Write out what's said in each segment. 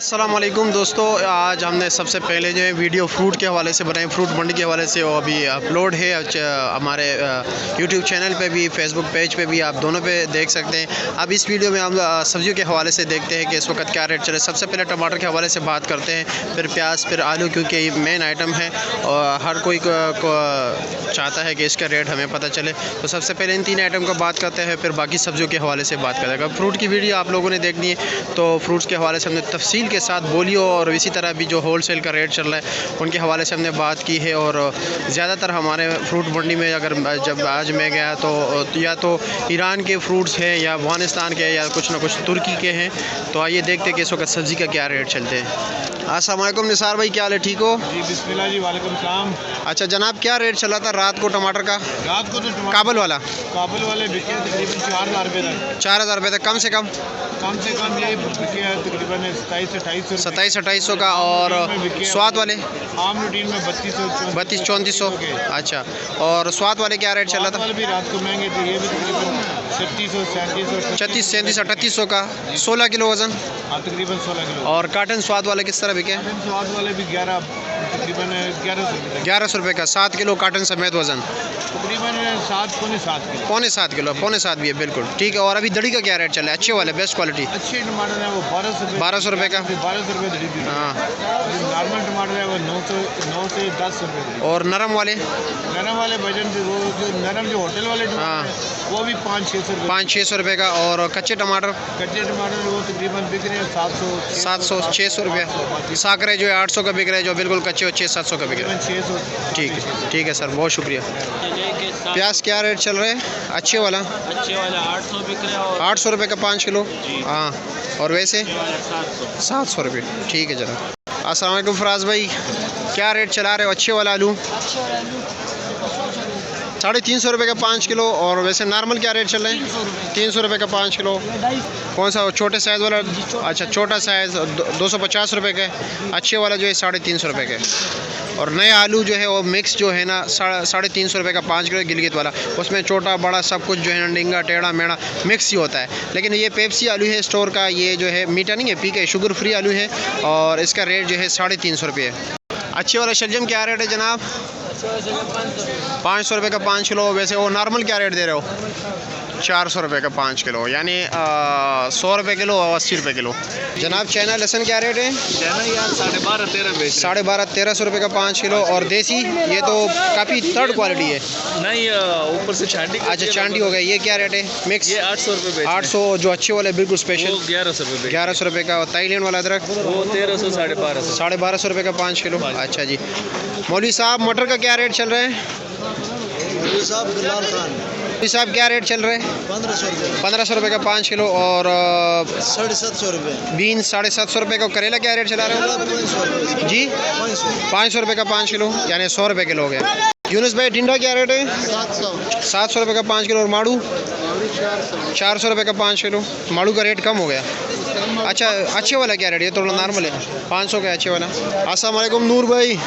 अस्सलाम वालेकुम दोस्तों, आज हमने सबसे पहले जो है वीडियो फ्रूट के हवाले से बनाई, फ्रूट मंडी के हवाले से। वो अभी अपलोड है हमारे यूट्यूब चैनल पे भी, फेसबुक पेज पे भी, आप दोनों पे देख सकते हैं। अब इस वीडियो में हम सब्जियों के हवाले से देखते हैं कि इस वक्त क्या रेट चले। सबसे पहले टमाटर के हवाले से बात करते हैं, फिर प्याज, फिर आलू, क्योंकि ये मेन आइटम है और हर कोई को चाहता है कि इसका रेट हमें पता चले। तो सबसे पहले इन तीन आइटम का बात करते हैं, फिर बाकी सब्जियों के हवाले से बात करेंगे। फ्रूट की वीडियो आप लोगों ने देखनी है तो फ्रूट्स के हवाले से हमने तफसील के साथ बोलियो और इसी तरह भी जो होलसेल का रेट चल रहा है उनके हवाले से हमने बात की है। और ज़्यादातर हमारे फ्रूट मंडी में अगर जब आज मैं गया तो या तो ईरान के फ्रूट्स हैं या अफगानिस्तान के या कुछ ना कुछ तुर्की के हैं। तो आइए देखते हैं कि इस वक्त सब्ज़ी का क्या रेट चलते हैं। अस्सलाम वालेकुम निसार भाई, क्या हाल है, ठीक हो? जी बिस्मिल्लाह जी, वालेकुम सलाम। अच्छा जनाब, क्या रेट चला था रात को टमाटर का? रात को तो काबुल वाला काबुल वाले बिके तकरीबन 4000 रुपये तक। 4000 रुपये तक, कम से कम ये बिके तकरीबन 2700-2800 का। और स्वाद वाले आम रूटीन में 3200-3400। अच्छा, और स्वाद वाले क्या रेट चला था? भी रात को महंगे थे, ये भी तकरीबन 3600 3700 का। 16 किलो वज़न, तकरीबन 16 किलो। और काटन स्वाद वाले किस तरह बिके? स्वाद वाले भी 11 तकरीबन 1100 रुपये का 7 किलो काटन समेत वज़न, तकरीबन 7 पौने 7 किलो, पौने 7 भी है, बिल्कुल ठीक है। और अभी दड़ी का क्या रेट चला है? अच्छे वाले, बेस्ट क्वालिटी अच्छे टमाटर है वो 1200 रुपये का। 1200 रुपये दड़ी दी। हाँ, नॉर्मल टमाटर है वो 9 से 10 रुपये। और नरम वाले वजन भी वो जो नरम जो होटल वाले हाँ, वो भी 500-600 रुपये का। और कच्चे टमाटर कच्चे टमाटर वो तकरीबन बिक रहे हैं 700-600 रुपये। साकरे जो है 800 का बिक रहे हैं, जो बिल्कुल कच्चे हो 600-700 का बिक रहे हैं। 600। ठीक है सर, बहुत शुक्रिया। प्याज क्या रेट चल रहे हैं? अच्छे वाला 800 बिक रहे हैं। 800 रुपये का 5 किलो। हाँ, और वैसे 700 रुपये। ठीक है जनाब। अस्सलाम वालेकुम फराज भाई, क्या रेट चला रहे हो? अच्छे वाला आलू 350 रुपये का 5 किलो। और वैसे नॉर्मल क्या रेट चल रहे हैं? 300 रुपये का 5 किलो। कौन सा छोटे साइज़ वाला? अच्छा, छोटा साइज़ 250 रुपये का। अच्छे वाला जो है 350 रुपये का। और नया आलू जो है वो मिक्स जो है ना 350 रुपये का 5 किलो, गिलगित वाला। उसमें छोटा बड़ा सब कुछ जो है ना, डिंगा टेढ़ा मेढ़ा मिक्स ही होता है। लेकिन ये पेप्सी आलू है स्टोर का, ये जो है मीठा नहीं है, पी के शुगर फ्री आलू है। और इसका रेट जो है 350 रुपये है। अच्छे वाला शलजम क्या रेट है जनाब? 500 रुपये का 5 किलो। वैसे वो नॉर्मल क्या रेट दे रहे हो? 400 रुपये का 5 किलो, यानी 100 रुपये किलो और 80 रुपये किलो। जनाब चाइना लहसुन क्या रेट है? चाइना यार 12,500-1300 रुपये का 5 किलो। और देसी ये तो काफ़ी थर्ड क्वालिटी है। नहीं, ऊपर से चांदी। अच्छा, चांदी हो गया। ये क्या रेट है? मिक्स ये 800 रुपये। 800 जो अच्छे वाले बिल्कुल स्पेशल 1100 रुपये। 1100 रुपये का। और थाईलैंड वाला अदरक वो 1300 1250 1250 रुपये का 5 किलो। अच्छा जी। मौलवी साहब मटर का क्या रेट चल रहा है? मौलवी साहब क्या रेट चल रहा है? 1500 रुपये का 5 किलो। और 750 रुपये। बीन्स 750 रुपये का। करेला क्या रेट चला रहे हो जी? 500 रुपये का 5 किलो, यानी 100 रुपये किलो हो गया। यूनुस भाई टिंडा क्या रेट है? 700 रुपये का 5 किलो। और माड़ू 400 रुपये का 5 किलो। माड़ू का रेट कम हो गया। अच्छा, अच्छे वाला क्या रेट है? थोड़ा नॉर्मल है 500 का अच्छे वाला। अस्सलाम वालेकुम नूर भाई,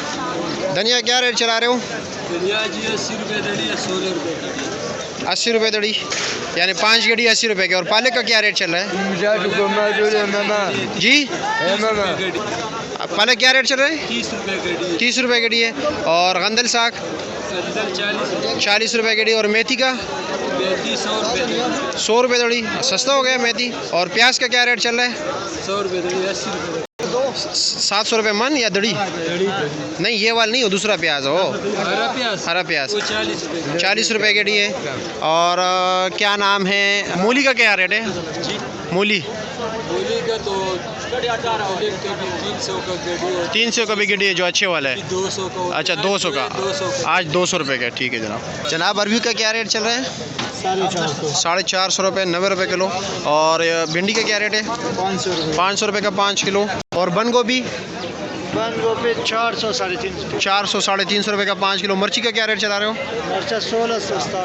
धनिया क्या रेट चला रहे हो? धनिया जी 80 रुपये दड़ी है, 16 रुपये 80 रुपये दड़ी, यानी 5 गड्डी 80 रुपये की। और पालक का क्या रेट चल रहा है जी? पालक क्या रेट चल रहा है? 30 रुपये गड्डी है। और गंदल साग 40 रुपये गड्डी। और मेथी का 100 रुपये दड़ी, सस्ता हो गया मेथी। और प्याज का क्या रेट चल रहा है? 100 रुपये दड़ी, 80 रुपये। 700 रुपये मन या दड़ी? नहीं, ये वाला नहीं, हो दूसरा प्याज हो, हरा प्याज 40 रुपये के लिए। और क्या नाम है, मूली का क्या रेट है? मूली का तो 300 का भी गिडी है, जो अच्छे वाला है 200 का। अच्छा, 200 का आज 200 रुपये का। ठीक है जनाब। जनाब अरबी का क्या रेट चल रहा है? 450 रुपये, 90 रुपये किलो। और भिंडी का क्या रेट है? 500 रुपये का 5 किलो। और बंद गोभी 400 350 रुपये का 5 किलो। मिर्ची का क्या रेट चला रहे हो?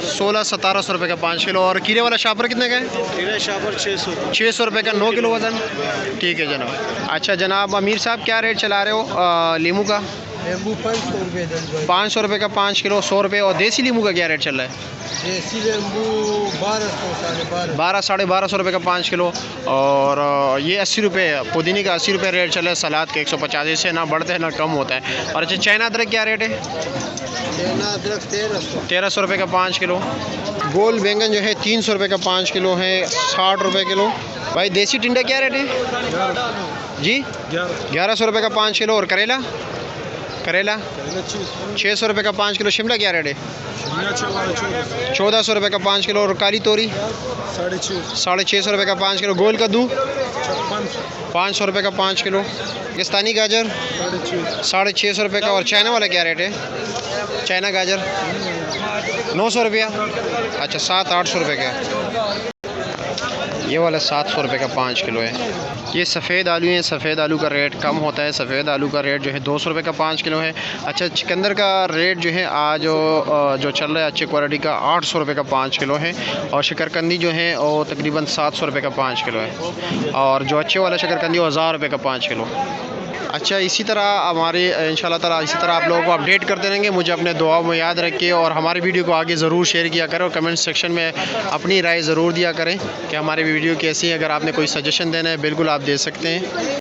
16-1700 रुपये का 5 किलो। और खीरे वाला शापर कितने का है? 600 रुपये का 9 किलो वज़न। ठीक है जनाब। अच्छा जनाब अमीर साहब क्या रेट चला रहे हो लीमू का? नींबू 500 रुपये दर्ज भाई। 500 रुपये का 5 किलो, 100 रुपये। और देसी नींबू का क्या रेट चल रहा है? देसी नींबू 1200 1250। 1200 रुपये का 5 किलो। और ये 80 रुपये, पुदीने का 80 रुपये रेट चल रहा है, सलाद के 150। इससे ना बढ़ते हैं ना कम होता है। और अच्छा, चाइना अदरक क्या रेट है? चाइना अदरक 1300। 1300 रुपये का 5 किलो। गोल बैंगन जो है 300 रुपये का 5 किलो है, 60 रुपये किलो। भाई देसी टिंडा क्या रेट है जी? 1100 रुपये का 5 किलो। और करेला? करेला 600 रुपये का 5 किलो। शिमला क्या रेट है? 1400 रुपये का 5 किलो। और काली तोरी? 650 रुपये का 5 किलो। गोल कद्दू 500 रुपये का 5 किलो। पाकिस्तानी गाजर 650 रुपये का। और चाइना वाला क्या रेट है? चाइना गाजर 900 रुपया। अच्छा, 700-800 रुपये का। ये वाला 700 रुपये का 5 किलो है। ये सफ़ेद आलू है, सफ़ेद आलू का रेट कम होता है। सफ़ेद आलू का रेट जो है 200 रुपये का 5 किलो है। अच्छा, चुकंदर का रेट जो है आज जो चल रहा है अच्छी क्वालिटी का 800 रुपये का 5 किलो है। और शकरकंदी जो है वो तकरीबन 700 रुपये का 5 किलो है। और जो अच्छे वाला शकरकंदी वो 1000 रुपये का 5 किलो। अच्छा, इसी तरह हमारी इंशाल्लाह ताला इसी तरह आप लोगों को अपडेट करते रहेंगे। मुझे अपने दुआओं में याद रखिए और हमारी वीडियो को आगे ज़रूर शेयर किया करें और कमेंट सेक्शन में अपनी राय ज़रूर दिया करें कि हमारी वीडियो कैसी है। अगर आपने कोई सजेशन देना है बिल्कुल आप दे सकते हैं।